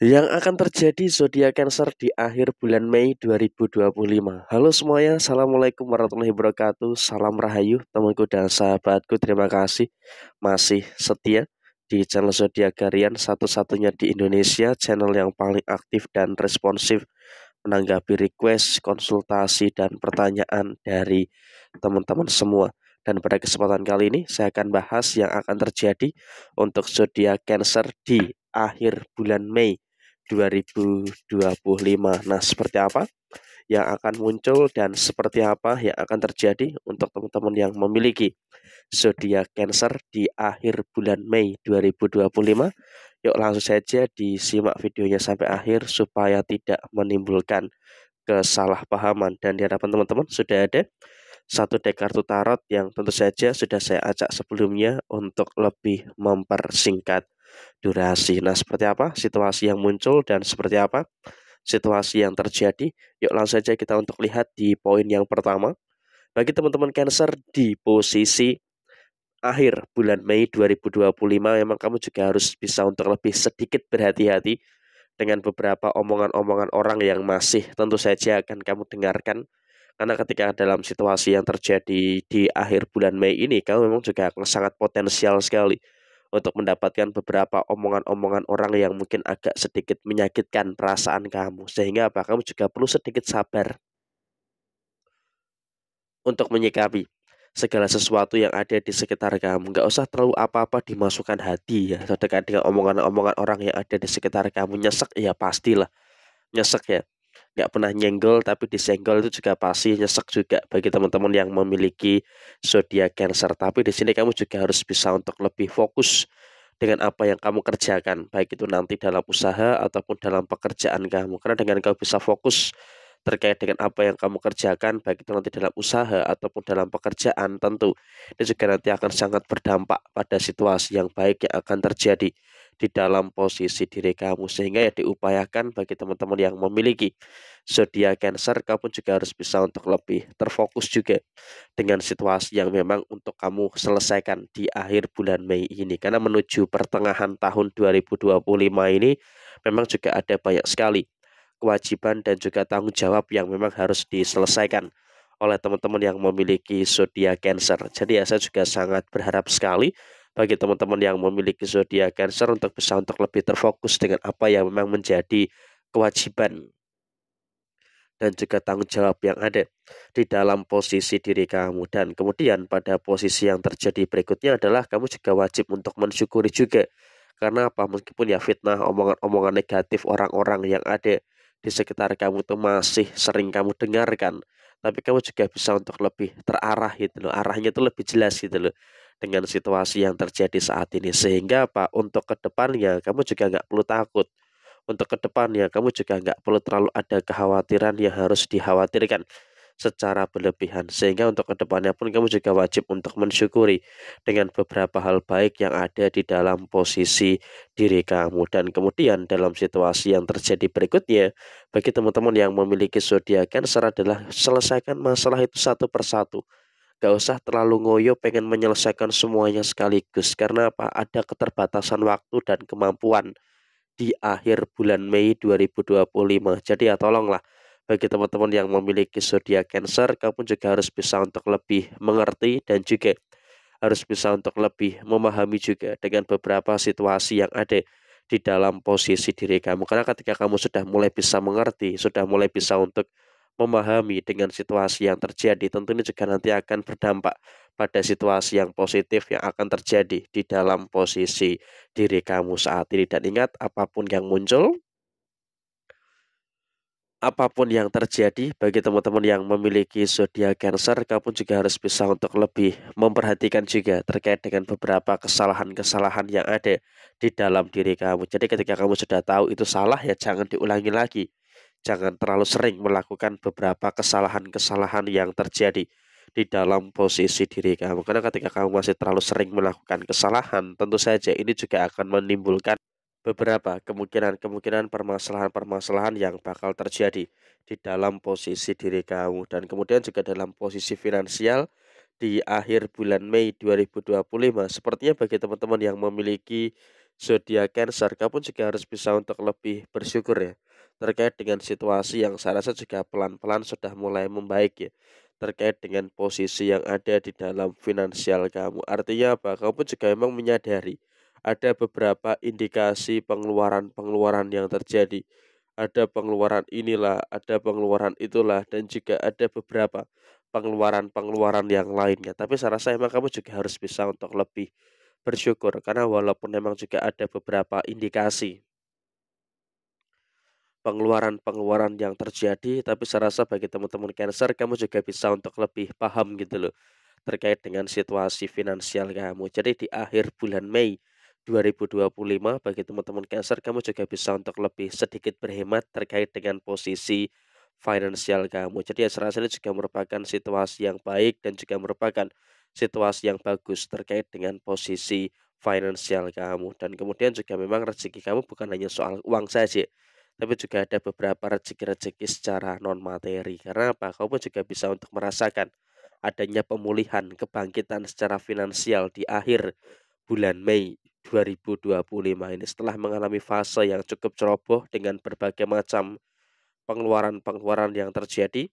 Yang akan terjadi zodiak Cancer di akhir bulan Mei 2025. Halo semuanya, Assalamualaikum warahmatullahi wabarakatuh. Salam rahayu, temanku dan sahabatku. Terima kasih masih setia di channel Zodiak Harian, satu-satunya di Indonesia, channel yang paling aktif dan responsif menanggapi request, konsultasi, dan pertanyaan dari teman-teman semua. Dan pada kesempatan kali ini saya akan bahas yang akan terjadi untuk zodiak Cancer di akhir bulan Mei 2025. Nah, seperti apa yang akan muncul dan seperti apa yang akan terjadi untuk teman-teman yang memiliki zodiak Cancer di akhir bulan Mei 2025? Yuk langsung saja disimak videonya sampai akhir supaya tidak menimbulkan kesalahpahaman. Dan di hadapan teman-teman sudah ada satu deck kartu tarot yang tentu saja sudah saya acak sebelumnya untuk lebih mempersingkat durasi. Nah, seperti apa situasi yang muncul dan seperti apa situasi yang terjadi? Yuk langsung saja kita untuk lihat di poin yang pertama. Bagi teman-teman Cancer di posisi akhir bulan Mei 2025, memang kamu juga harus bisa untuk lebih sedikit berhati-hati dengan beberapa omongan-omongan orang yang masih tentu saja akan kamu dengarkan. Karena ketika dalam situasi yang terjadi di akhir bulan Mei ini, kamu memang juga akan sangat potensial sekali untuk mendapatkan beberapa omongan-omongan orang yang mungkin agak sedikit menyakitkan perasaan kamu. Sehingga apa? Kamu juga perlu sedikit sabar untuk menyikapi segala sesuatu yang ada di sekitar kamu. Nggak usah terlalu apa-apa dimasukkan hati ya, terkait dengan omongan-omongan orang yang ada di sekitar kamu. Nyesek ya pastilah, nyesek ya. Nggak pernah nyenggol tapi disenggol itu juga pasti nyesek juga bagi teman-teman yang memiliki zodiak Cancer. Tapi di sini kamu juga harus bisa untuk lebih fokus dengan apa yang kamu kerjakan, baik itu nanti dalam usaha ataupun dalam pekerjaan kamu. Karena dengan kamu bisa fokus terkait dengan apa yang kamu kerjakan, baik itu nanti dalam usaha ataupun dalam pekerjaan, tentu ini juga nanti akan sangat berdampak pada situasi yang baik yang akan terjadi di dalam posisi diri kamu. Sehingga ya diupayakan bagi teman-teman yang memiliki zodiak Cancer, kamu juga harus bisa untuk lebih terfokus juga dengan situasi yang memang untuk kamu selesaikan di akhir bulan Mei ini. Karena menuju pertengahan tahun 2025 ini memang juga ada banyak sekali kewajiban dan juga tanggung jawab yang memang harus diselesaikan oleh teman-teman yang memiliki zodiak Cancer. Jadi ya saya juga sangat berharap sekali bagi teman-teman yang memiliki zodiak Cancer untuk bisa untuk lebih terfokus dengan apa yang memang menjadi kewajiban dan juga tanggung jawab yang ada di dalam posisi diri kamu. Dan kemudian pada posisi yang terjadi berikutnya adalah kamu juga wajib untuk mensyukuri juga. Karena apa? Meskipun ya fitnah, omongan-omongan negatif orang-orang yang ada di sekitar kamu itu masih sering kamu dengarkan, tapi kamu juga bisa untuk lebih terarah gitu loh. Arahnya itu lebih jelas gitu loh dengan situasi yang terjadi saat ini. Sehingga apa? Untuk kedepannya kamu juga nggak perlu takut, untuk kedepannya kamu juga nggak perlu terlalu ada kekhawatiran yang harus dikhawatirkan secara berlebihan. Sehingga untuk kedepannya pun kamu juga wajib untuk mensyukuri dengan beberapa hal baik yang ada di dalam posisi diri kamu. Dan kemudian dalam situasi yang terjadi berikutnya, bagi teman-teman yang memiliki zodiak Cancer adalah selesaikan masalah itu satu persatu. Gak usah terlalu ngoyo pengen menyelesaikan semuanya sekaligus. Karena apa? Ada keterbatasan waktu dan kemampuan di akhir bulan Mei 2025. Jadi ya tolonglah bagi teman-teman yang memiliki zodiak Cancer, kamu juga harus bisa untuk lebih mengerti dan juga harus bisa untuk lebih memahami juga dengan beberapa situasi yang ada di dalam posisi diri kamu. Karena ketika kamu sudah mulai bisa mengerti, sudah mulai bisa untuk memahami dengan situasi yang terjadi, tentu ini juga nanti akan berdampak pada situasi yang positif yang akan terjadi di dalam posisi diri kamu saat ini. Dan ingat, apapun yang muncul, apapun yang terjadi bagi teman-teman yang memiliki zodiak Cancer, kamu juga harus bisa untuk lebih memperhatikan juga terkait dengan beberapa kesalahan-kesalahan yang ada di dalam diri kamu. Jadi ketika kamu sudah tahu itu salah, ya jangan diulangi lagi. Jangan terlalu sering melakukan beberapa kesalahan-kesalahan yang terjadi di dalam posisi diri kamu. Karena ketika kamu masih terlalu sering melakukan kesalahan, tentu saja ini juga akan menimbulkan beberapa kemungkinan-kemungkinan permasalahan-permasalahan yang bakal terjadi di dalam posisi diri kamu. Dan kemudian juga dalam posisi finansial di akhir bulan Mei 2025, sepertinya bagi teman-teman yang memiliki zodiak Cancer, kamu juga harus bisa untuk lebih bersyukur ya, terkait dengan situasi yang saya rasa juga pelan-pelan sudah mulai membaik ya, terkait dengan posisi yang ada di dalam finansial kamu. Artinya apa? Kamu pun juga memang menyadari ada beberapa indikasi pengeluaran-pengeluaran yang terjadi. Ada pengeluaran inilah, ada pengeluaran itulah, dan juga ada beberapa pengeluaran-pengeluaran yang lainnya. Tapi saya rasa emang kamu juga harus bisa untuk lebih bersyukur karena walaupun memang juga ada beberapa indikasi pengeluaran-pengeluaran yang terjadi, tapi saya rasa bagi teman-teman Cancer kamu juga bisa untuk lebih paham gitu loh terkait dengan situasi finansial kamu. Jadi di akhir bulan Mei 2025 bagi teman-teman Cancer kamu juga bisa untuk lebih sedikit berhemat terkait dengan posisi finansial kamu. Jadi ya saya rasa ini juga merupakan situasi yang baik dan juga merupakan situasi yang bagus terkait dengan posisi finansial kamu. Dan kemudian juga memang rezeki kamu bukan hanya soal uang saja, tapi juga ada beberapa rezeki-rezeki secara non materi. Karena apa? Kamu juga bisa untuk merasakan adanya pemulihan, kebangkitan secara finansial di akhir bulan Mei 2025 ini setelah mengalami fase yang cukup ceroboh dengan berbagai macam pengeluaran-pengeluaran yang terjadi.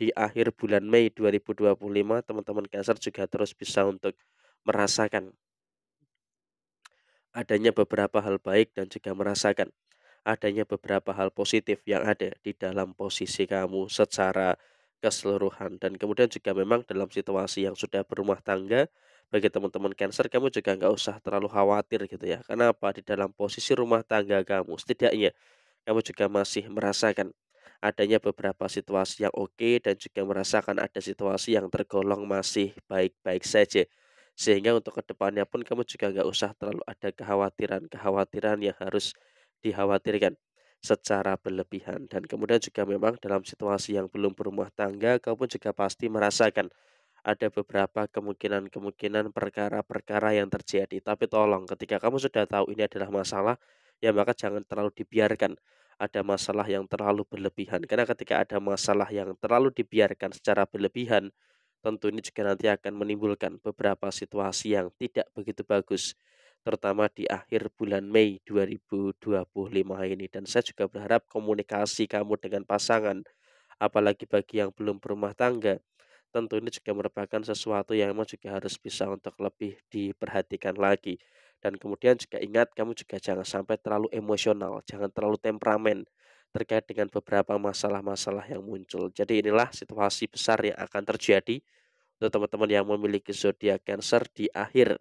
Di akhir bulan Mei 2025 teman-teman Cancer juga terus bisa untuk merasakan adanya beberapa hal baik dan juga merasakan adanya beberapa hal positif yang ada di dalam posisi kamu secara keseluruhan. Dan kemudian juga memang dalam situasi yang sudah berumah tangga, bagi teman-teman Cancer kamu juga nggak usah terlalu khawatir gitu ya. Kenapa? Di dalam posisi rumah tangga kamu setidaknya kamu juga masih merasakan adanya beberapa situasi yang oke dan juga merasakan ada situasi yang tergolong masih baik-baik saja. Sehingga untuk kedepannya pun kamu juga nggak usah terlalu ada kekhawatiran-kekhawatiran yang harus dikhawatirkan secara berlebihan. Dan kemudian juga memang dalam situasi yang belum berumah tangga, kamu juga pasti merasakan ada beberapa kemungkinan-kemungkinan perkara-perkara yang terjadi. Tapi tolong ketika kamu sudah tahu ini adalah masalah, ya maka jangan terlalu dibiarkan ada masalah yang terlalu berlebihan. Karena ketika ada masalah yang terlalu dibiarkan secara berlebihan, tentu ini juga nanti akan menimbulkan beberapa situasi yang tidak begitu bagus, terutama di akhir bulan Mei 2025 ini. Dan saya juga berharap komunikasi kamu dengan pasangan, apalagi bagi yang belum berumah tangga, tentu ini juga merupakan sesuatu yang memang juga harus bisa untuk lebih diperhatikan lagi. Dan kemudian juga ingat kamu juga jangan sampai terlalu emosional, jangan terlalu temperamen terkait dengan beberapa masalah-masalah yang muncul. Jadi inilah situasi besar yang akan terjadi untuk teman-teman yang memiliki zodiak Cancer di akhir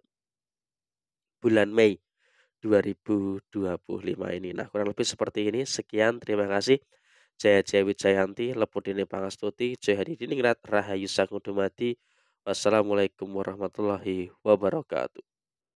bulan Mei 2025 ini. Nah, kurang lebih seperti ini. Sekian, terima kasih. Jaya Jaya Wijayanti, Lepudini Pangastuti, Jaya Hadidiningrat, Rahayu Sagung Dumadi. Wassalamualaikum warahmatullahi wabarakatuh.